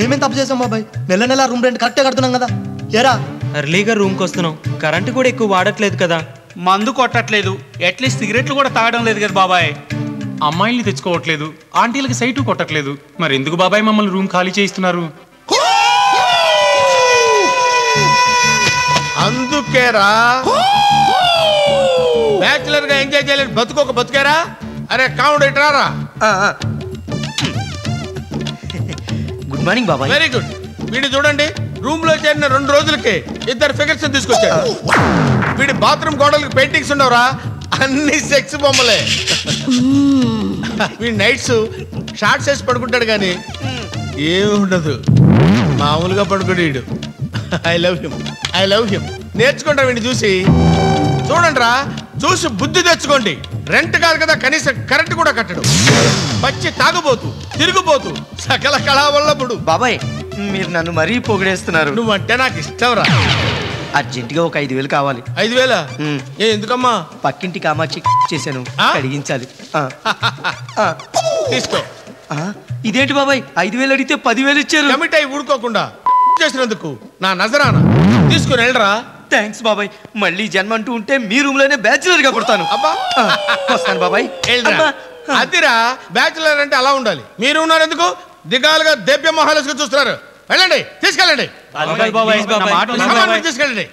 మేమేం తప్పు చేసాం బాబాయ్? నెల నెల రూమ్ రెంట్ కరెక్టే కడుతున్నాం కదా. ఏరా ఎర్లీగా రూమ్కి వస్తున్నాం, కరెంటు కూడా ఎక్కువ వాడట్లేదు కదా. మందు కొట్టట్లేదు, అట్లీస్ట్ సిగరెట్లు కూడా తాగడం లేదు కదా బాబాయ్. అమ్మాయిల్ని తెచ్చుకోవట్లేదు, ఆంటీలకి సైటు కొట్టట్లేదు. మరి ఎందుకు బాబాయ్ మమ్మల్ని రూమ్ ఖాళీ చేయిస్తున్నారు? అందుకేరా బ్యాచులర్ గా ఎంజాయ్ చేయలేదు, బతుకోక బతుకేరా. అరే కావుడు రారా. గుడ్ మార్నింగ్ బాబాయ్. Very good. వీడు చూడండి, రూమ్ లో చేరిన 2 రోజులకి 2 ఫిగర్స్ తీసుకొచ్చాడు. వీడి బాత్రూమ్ గోడలకు పెయింటింగ్స్ ఉండవురా, అన్ని సెక్స్ బొమ్మలే. వీడి నైట్స్ షార్ట్స్ వేసి పడుకుంటాడు కానీ ఏమి ఉండదు, మామూలుగా పడుకోడు వీడు. I love him. నేర్చుకుంటా వీడిని చూసి. చూడండి రా, చూసి బుద్ధి తెచ్చుకోండి. రెంట్ కాదు కదా, కనీసం కరెంట్ కూడా కట్టడు. పచ్చి తాగుబోతు, తిరుగుబోతు, సకల కళావల్లభుడు. బాబాయ్ మీరు నన్ను మరీ పొగిడేస్తున్నారు. నువ్వంటే నాకు ఇష్టం రా. అర్జెంటుగా ఒక 5,000 కావాలి. 5,000? ఎందుకమ్మా? పక్కింటి కామాక్షి చేశాను, అడిగించాలి. తీసుకో. ఇదేంటి బాబాయ్ 5,000 అడిగితే 10,000 ఇచ్చారు? కమిట్ అయి ఊడుకోకుండా చేసినందుకు నా నజరానా. తీసుకుని వెళ్ళరా. థ్యాంక్స్ బాబాయ్. మళ్ళీ జన్మ అంటూ ఉంటే మీ రూమ్ లోనే బ్యాచులర్ గా పుడతాను. అబ్బా వస్తాను బాబాయ్. అదిరా, బ్యాచులర్ అంటే అలా ఉండాలి. మీరు ఉన్నారు ఎందుకు దిగాలుగా దేవ్య మహాలక్ష్మి చూస్తున్నారు? వెళ్ళండి, తీసుకెళ్ళండి. తీసుకెళ్ళండి. తీసుకెళ్ళండి.